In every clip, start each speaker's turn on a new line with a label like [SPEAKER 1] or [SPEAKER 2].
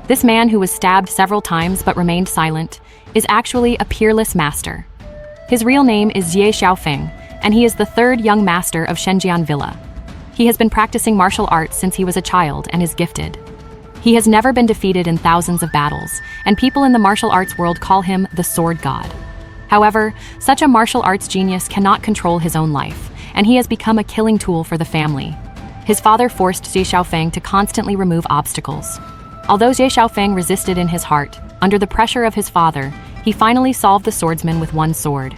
[SPEAKER 1] This man, who was stabbed several times but remained silent, is actually a peerless master. His real name is Xie Xiaofeng, and he is the third young master of Shenzhen Villa. He has been practicing martial arts since he was a child and is gifted. He has never been defeated in thousands of battles, and people in the martial arts world call him the Sword God. However, such a martial arts genius cannot control his own life, and he has become a killing tool for the family. His father forced Xie Xiaofeng to constantly remove obstacles. Although Xie Xiaofeng resisted in his heart, under the pressure of his father, he finally solved the swordsman with one sword.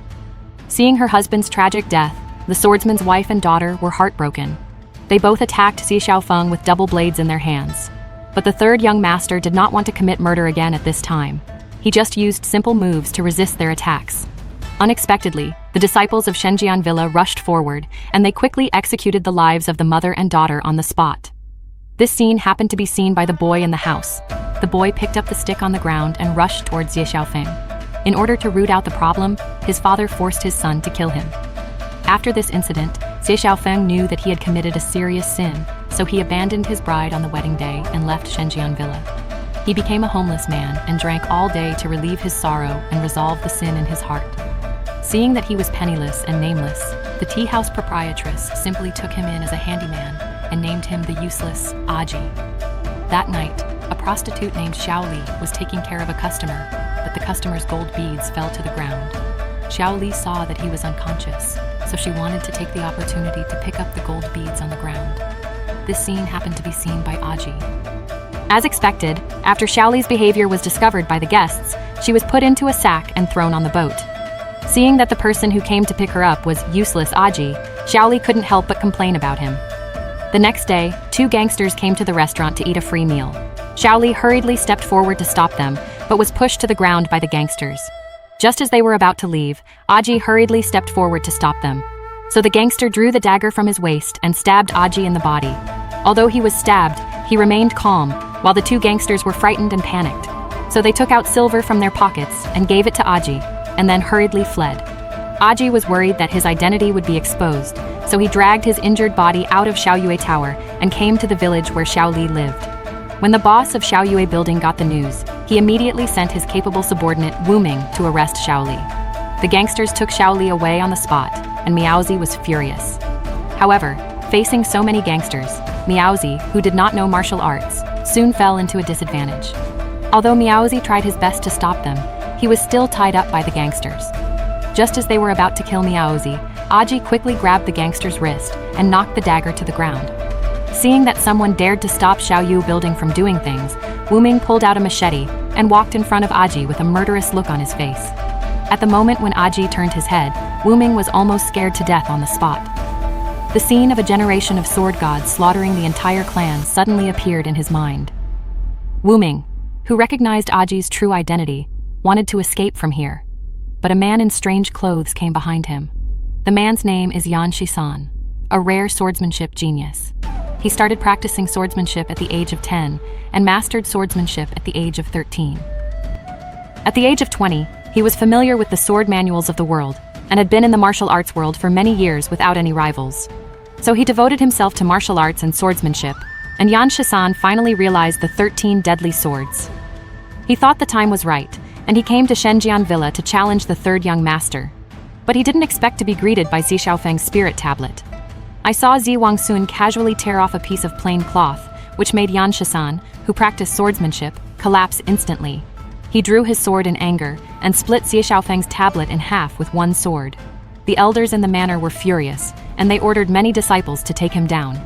[SPEAKER 1] Seeing her husband's tragic death, the swordsman's wife and daughter were heartbroken. They both attacked Xie Xiaofeng with double blades in their hands. But the third young master did not want to commit murder again at this time. He just used simple moves to resist their attacks. Unexpectedly, the disciples of Shenzhen Villa rushed forward, and they quickly executed the lives of the mother and daughter on the spot. This scene happened to be seen by the boy in the house. The boy picked up the stick on the ground and rushed towards Xie Xiaofeng. In order to root out the problem, his father forced his son to kill him. After this incident, Xie Xiaofeng knew that he had committed a serious sin, so he abandoned his bride on the wedding day and left Shenzhen Villa. He became a homeless man and drank all day to relieve his sorrow and resolve the sin in his heart. Seeing that he was penniless and nameless, the tea house proprietress simply took him in as a handyman and named him the useless Aji. That night, a prostitute named Xiao Li was taking care of a customer, but the customer's gold beads fell to the ground. Xiao Li saw that he was unconscious, so she wanted to take the opportunity to pick up the gold beads on the ground. This scene happened to be seen by Aji. As expected, after Xiao Li's behavior was discovered by the guests, she was put into a sack and thrown on the boat. Seeing that the person who came to pick her up was useless Aji, Xiao Li couldn't help but complain about him. The next day, two gangsters came to the restaurant to eat a free meal. Xiao Li hurriedly stepped forward to stop them, but was pushed to the ground by the gangsters. Just as they were about to leave, Aji hurriedly stepped forward to stop them. So the gangster drew the dagger from his waist and stabbed Aji in the body. Although he was stabbed, he remained calm, while the two gangsters were frightened and panicked. So they took out silver from their pockets and gave it to Aji, and then hurriedly fled. Aji was worried that his identity would be exposed, so he dragged his injured body out of Xiaoyue Tower and came to the village where Xiao Li lived. When the boss of Xiaoyue Building got the news, he immediately sent his capable subordinate Wu Ming to arrest Xiao Li. The gangsters took Xiao Li away on the spot, and Miaozi was furious. However, facing so many gangsters, Miaozi, who did not know martial arts, soon fell into a disadvantage. Although Miaozi tried his best to stop them, he was still tied up by the gangsters. Just as they were about to kill Miaozi, Aji quickly grabbed the gangster's wrist and knocked the dagger to the ground. Seeing that someone dared to stop Xiaoyue Building from doing things, Wu Ming pulled out a machete and walked in front of Aji with a murderous look on his face. At the moment when Aji turned his head, Wu Ming was almost scared to death on the spot. The scene of a generation of sword gods slaughtering the entire clan suddenly appeared in his mind. Wu Ming, who recognized Aji's true identity, wanted to escape from here. But a man in strange clothes came behind him. The man's name is Yan Shisan, a rare swordsmanship genius. He started practicing swordsmanship at the age of 10 and mastered swordsmanship at the age of 13. At the age of 20, he was familiar with the sword manuals of the world and had been in the martial arts world for many years without any rivals. So he devoted himself to martial arts and swordsmanship, and Yan Shisan finally realized the 13 deadly swords. He thought the time was right, and he came to Shenzhen Villa to challenge the third young master. But he didn't expect to be greeted by Xie Xiaofeng's spirit tablet. I saw Xi Wangsun casually tear off a piece of plain cloth, which made Yan Shisan, who practiced swordsmanship, collapse instantly. He drew his sword in anger and split Xie Xiaofeng's tablet in half with one sword. The elders in the manor were furious, and they ordered many disciples to take him down.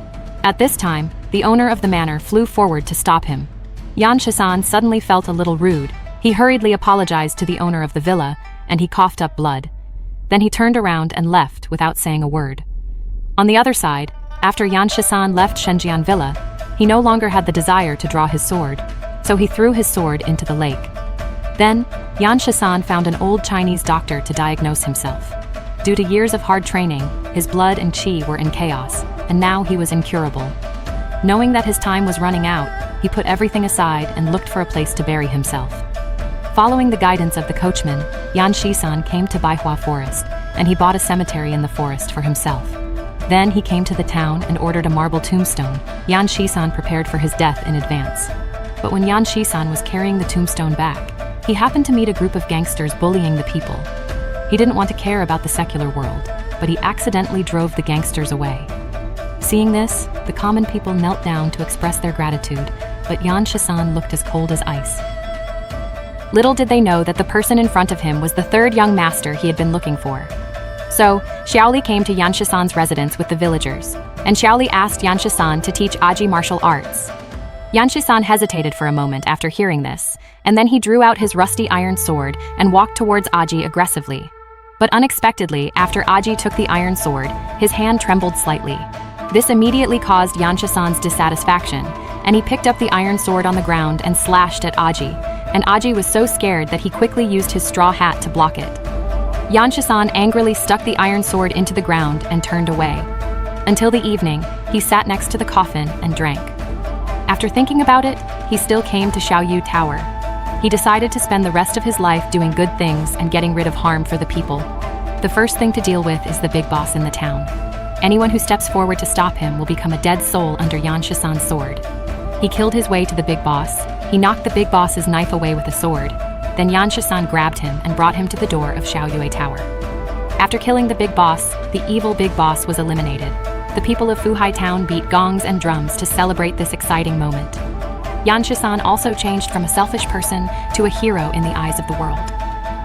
[SPEAKER 1] At this time, the owner of the manor flew forward to stop him. Yan Shisan suddenly felt a little rude. He hurriedly apologized to the owner of the villa, and he coughed up blood. Then he turned around and left without saying a word. On the other side, after Yan Shisan left Shenzhen Villa, he no longer had the desire to draw his sword, so he threw his sword into the lake. Then, Yan Shisan found an old Chinese doctor to diagnose himself. Due to years of hard training, his blood and qi were in chaos, and now he was incurable. Knowing that his time was running out, he put everything aside and looked for a place to bury himself. Following the guidance of the coachman, Yan Shisan came to Baihua Forest, and he bought a cemetery in the forest for himself. Then he came to the town and ordered a marble tombstone. Yan Shisan prepared for his death in advance. But when Yan Shisan was carrying the tombstone back, he happened to meet a group of gangsters bullying the people. He didn't want to care about the secular world, but he accidentally drove the gangsters away. Seeing this, the common people knelt down to express their gratitude, but Yan Shisan looked as cold as ice. Little did they know that the person in front of him was the third young master he had been looking for. So, Xiaoli came to Yan Shisan's residence with the villagers, and Xiaoli asked Yan Shisan to teach Aji martial arts. Yan Shisan hesitated for a moment after hearing this, and then he drew out his rusty iron sword and walked towards Aji aggressively. But unexpectedly, after Aji took the iron sword, his hand trembled slightly. This immediately caused Yan Shisan's dissatisfaction, and he picked up the iron sword on the ground and slashed at Aji, and Aji was so scared that he quickly used his straw hat to block it. Yan Shisan angrily stuck the iron sword into the ground and turned away. Until the evening, he sat next to the coffin and drank. After thinking about it, he still came to Xiaoyu Tower. He decided to spend the rest of his life doing good things and getting rid of harm for the people. The first thing to deal with is the big boss in the town. Anyone who steps forward to stop him will become a dead soul under Yan Shisan's sword. He killed his way to the big boss. He knocked the big boss's knife away with a sword. Then Yan Shisan grabbed him and brought him to the door of Xiaoyue Tower. After killing the big boss, the evil big boss was eliminated. The people of Fuhai Town beat gongs and drums to celebrate this exciting moment. Yan Shisan also changed from a selfish person to a hero in the eyes of the world.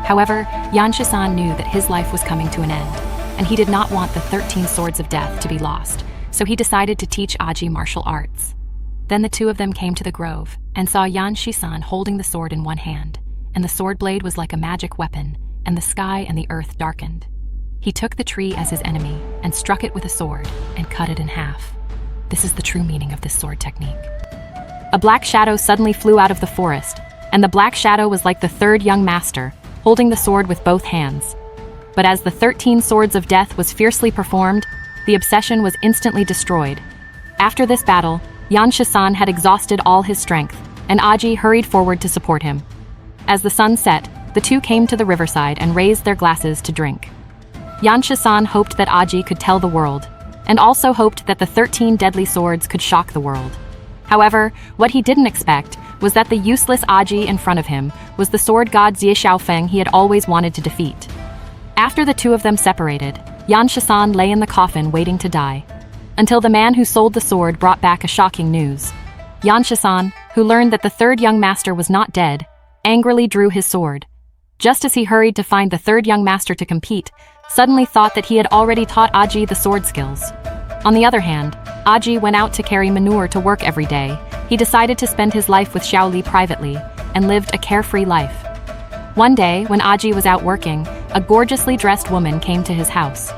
[SPEAKER 1] However, Yan Shisan knew that his life was coming to an end, and he did not want the 13 swords of death to be lost, so he decided to teach Aji martial arts. Then the two of them came to the grove and saw Yan Shisan holding the sword in one hand, and the sword blade was like a magic weapon, and the sky and the earth darkened. He took the tree as his enemy and struck it with a sword and cut it in half. This is the true meaning of this sword technique. A black shadow suddenly flew out of the forest, and the black shadow was like the third young master, holding the sword with both hands. But as the 13 swords of death was fiercely performed, the obsession was instantly destroyed. After this battle, Yan Shisan had exhausted all his strength, and Aji hurried forward to support him. As the sun set, the two came to the riverside and raised their glasses to drink. Yan Shisan hoped that Aji could tell the world, and also hoped that the 13 deadly swords could shock the world. However, what he didn't expect was that the useless Aji in front of him was the sword god Xie Xiaofeng he had always wanted to defeat. After the two of them separated, Yan Shisan lay in the coffin waiting to die, until the man who sold the sword brought back a shocking news. Yan Shisan, who learned that the third young master was not dead, angrily drew his sword. Just as he hurried to find the third young master to compete, suddenly thought that he had already taught Aji the sword skills. On the other hand, Aji went out to carry manure to work every day. He decided to spend his life with Xiaoli privately and lived a carefree life. One day, when Aji was out working, a gorgeously dressed woman came to his house.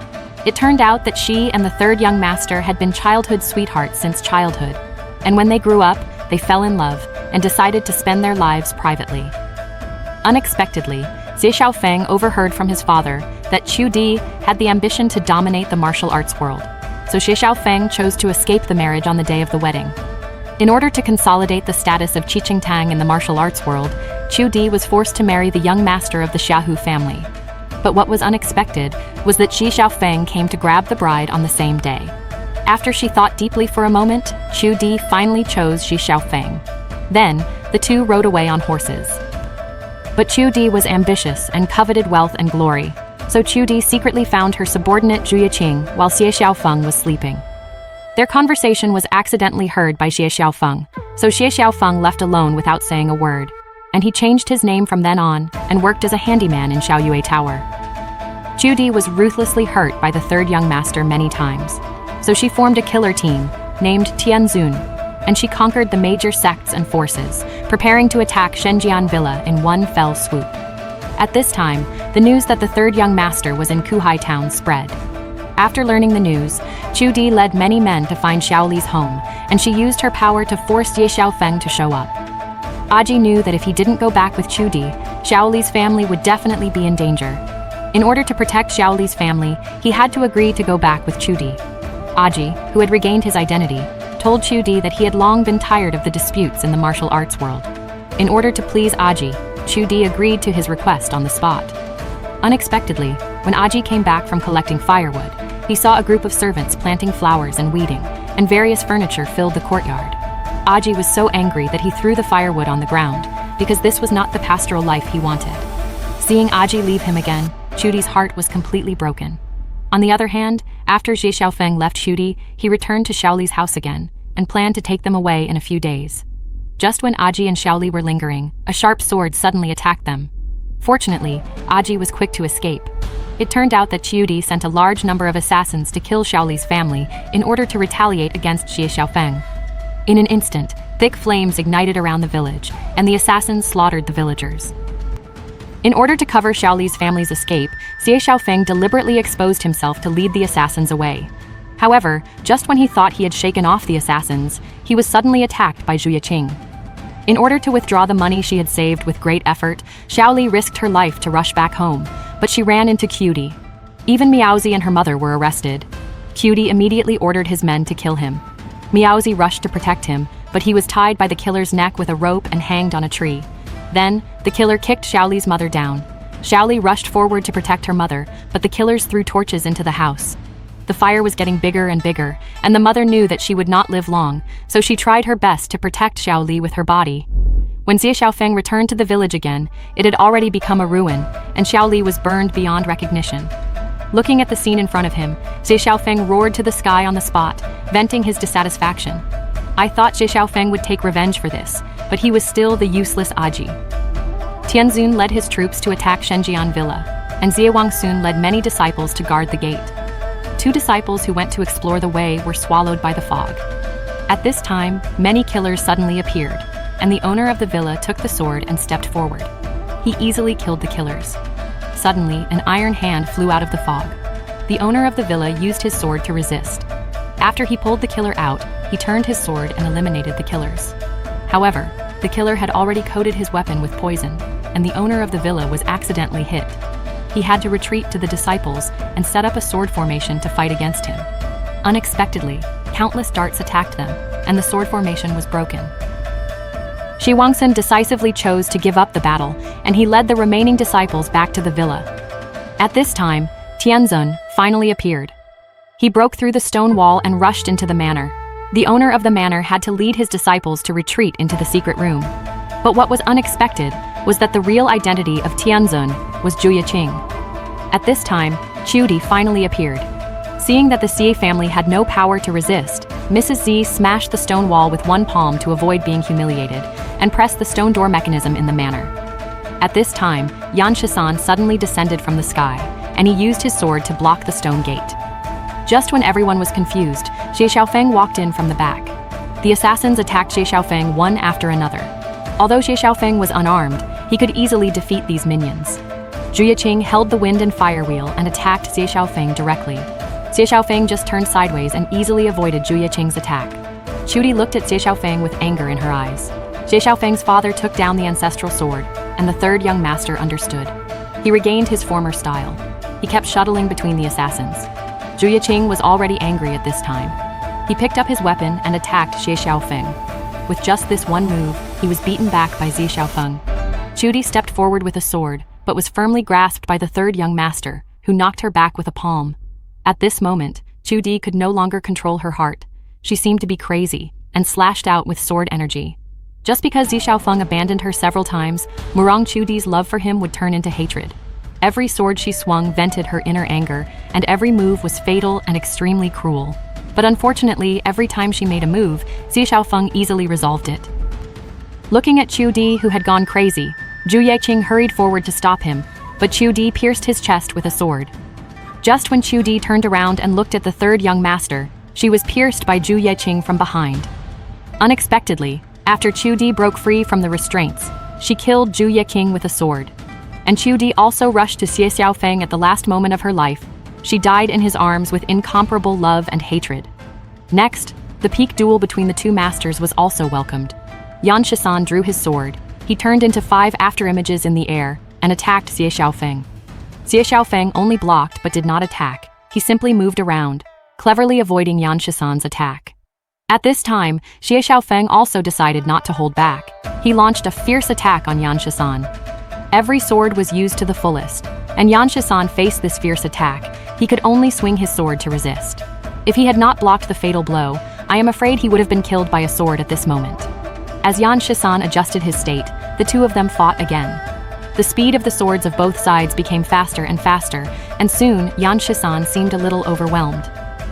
[SPEAKER 1] It turned out that she and the third young master had been childhood sweethearts since childhood, and when they grew up, they fell in love and decided to spend their lives privately. Unexpectedly, Xie Xiaofeng overheard from his father that Qiudi had the ambition to dominate the martial arts world, so Xie Xiaofeng chose to escape the marriage on the day of the wedding. In order to consolidate the status of Qiqingtang in the martial arts world, Qiudi was forced to marry the young master of the Xiaohu family. But what was unexpected was that Xie Xiaofeng came to grab the bride on the same day. After she thought deeply for a moment, Qiudi finally chose Xie Xiaofeng. Then, the two rode away on horses. But Qiudi was ambitious and coveted wealth and glory, so Qiudi secretly found her subordinate Zhu Yiqing while Xie Xiaofeng was sleeping. Their conversation was accidentally heard by Xie Xiaofeng, so Xie Xiaofeng left alone without saying a word, and he changed his name from then on and worked as a handyman in Xiaoyue Tower. Qiudi was ruthlessly hurt by the third young master many times, so she formed a killer team named Tianzun, and she conquered the major sects and forces, preparing to attack Shenjian Villa in one fell swoop. At this time, the news that the third young master was in Fuhai Town spread. After learning the news, Qiudi led many men to find Xiaoli's home, and she used her power to force Xie Xiaofeng to show up. Aji knew that if he didn't go back with Qiudi, Xiaoli's family would definitely be in danger. In order to protect Xiaoli's family, he had to agree to go back with Qiudi. Aji, who had regained his identity, told Qiudi that he had long been tired of the disputes in the martial arts world. In order to please Aji, Qiudi agreed to his request on the spot. Unexpectedly, when Aji came back from collecting firewood, he saw a group of servants planting flowers and weeding, and various furniture filled the courtyard. Aji was so angry that he threw the firewood on the ground, because this was not the pastoral life he wanted. Seeing Aji leave him again, Qiudi's heart was completely broken. On the other hand, after Xie Xiaofeng left Qiudi, he returned to Shaoli's house again, and planned to take them away in a few days. Just when Aji and Shaoli were lingering, a sharp sword suddenly attacked them. Fortunately, Aji was quick to escape. It turned out that Qiudi sent a large number of assassins to kill Shaoli's family in order to retaliate against Xie Xiaofeng. In an instant, thick flames ignited around the village, and the assassins slaughtered the villagers. In order to cover Shaoli's family's escape, Xie Xiaofeng deliberately exposed himself to lead the assassins away. However, just when he thought he had shaken off the assassins, he was suddenly attacked by Zhu Yiqing. In order to withdraw the money she had saved with great effort, Shaoli risked her life to rush back home, but she ran into Qiudi. Even Miaozi and her mother were arrested. Qiudi immediately ordered his men to kill him. Miaozi rushed to protect him, but he was tied by the killer's neck with a rope and hanged on a tree. Then, the killer kicked Shaoli's mother down. Shaoli rushed forward to protect her mother, but the killers threw torches into the house. The fire was getting bigger and bigger, and the mother knew that she would not live long, so she tried her best to protect Shaoli with her body. When Xie Xiaofeng returned to the village again, it had already become a ruin, and Shaoli was burned beyond recognition. Looking at the scene in front of him, Xie Xiaofeng roared to the sky on the spot, venting his dissatisfaction. I thought Xie Xiaofeng would take revenge for this, but he was still the useless Aji. Tianzun led his troops to attack Shenjian Villa, and Xie Wangsun led many disciples to guard the gate. 2 disciples who went to explore the way were swallowed by the fog. At this time, many killers suddenly appeared, and the owner of the villa took the sword and stepped forward. He easily killed the killers. Suddenly, an iron hand flew out of the fog. The owner of the villa used his sword to resist. After he pulled the killer out, he turned his sword and eliminated the killers. However, the killer had already coated his weapon with poison, and the owner of the villa was accidentally hit. He had to retreat to the disciples and set up a sword formation to fight against him. Unexpectedly, countless darts attacked them, and the sword formation was broken. Xie Wangsun decisively chose to give up the battle, and he led the remaining disciples back to the villa. At this time, Tianzun finally appeared. He broke through the stone wall and rushed into the manor. The owner of the manor had to lead his disciples to retreat into the secret room. But what was unexpected was that the real identity of Tianzun was Zhu Yiqing. At this time, Qiudi finally appeared. Seeing that the Xie family had no power to resist, Mrs. Xie smashed the stone wall with one palm to avoid being humiliated, and pressed the stone door mechanism in the manor. At this time, Yan Shisan suddenly descended from the sky, and he used his sword to block the stone gate. Just when everyone was confused, Xie Xiaofeng walked in from the back. The assassins attacked Xie Xiaofeng one after another. Although Xie Xiaofeng was unarmed, he could easily defeat these minions. Zhu Yiqing held the wind and fire wheel and attacked Xie Xiaofeng directly. Xie Xiaofeng just turned sideways and easily avoided Zhu Yiqing's attack. Qiudi looked at Xie Xiaofeng with anger in her eyes. Xie Xiaofeng's father took down the ancestral sword, and the 3rd young master understood. He regained his former style. He kept shuttling between the assassins. Zhu Yiqing was already angry at this time. He picked up his weapon and attacked Xie Xiaofeng. With just this one move, he was beaten back by Xie Xiaofeng. Qiudi stepped forward with a sword, but was firmly grasped by the 3rd young master, who knocked her back with a palm. At this moment, Qiudi could no longer control her heart. She seemed to be crazy, and slashed out with sword energy. Just because Xie Xiaofeng abandoned her several times, Murong Qiudi's love for him would turn into hatred. Every sword she swung vented her inner anger, and every move was fatal and extremely cruel. But unfortunately, every time she made a move, Xie Xiaofeng easily resolved it. Looking at Qiudi, who had gone crazy, Zhu Yiqing hurried forward to stop him, but Qiudi pierced his chest with a sword. Just when Qiudi turned around and looked at the 3rd young master, she was pierced by Zhu Yiqing from behind. Unexpectedly, after Qiudi broke free from the restraints, she killed Zhu Yiqing with a sword. And Qiudi also rushed to Xie Xiaofeng at the last moment of her life. She died in his arms with incomparable love and hatred. Next, the peak duel between the 2 masters was also welcomed. Yan Shisan drew his sword. He turned into 5 afterimages in the air and attacked Xie Xiaofeng. Xie Xiaofeng only blocked but did not attack. He simply moved around, cleverly avoiding Yan Shisan's attack. At this time, Xie Xiaofeng also decided not to hold back. He launched a fierce attack on Yan Shisan. Every sword was used to the fullest, and Yan Shisan faced this fierce attack. He could only swing his sword to resist. If he had not blocked the fatal blow, I am afraid he would have been killed by a sword at this moment. As Yan Shisan adjusted his state, the two of them fought again. The speed of the swords of both sides became faster and faster, and soon Yan Shisan seemed a little overwhelmed.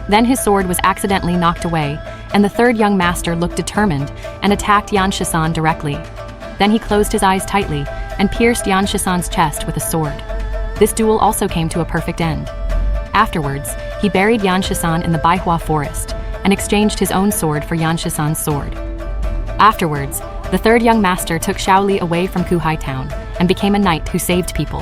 [SPEAKER 1] Then his sword was accidentally knocked away, and the third young master looked determined and attacked Yan Shisan directly. Then he closed his eyes tightly and pierced Yan Shisan's chest with a sword. This duel also came to a perfect end. Afterwards, he buried Yan Shisan in the Baihua forest and exchanged his own sword for Yan Shisan's sword. Afterwards, the third young master took Shaoli away from Kuhai town and became a knight who saved people.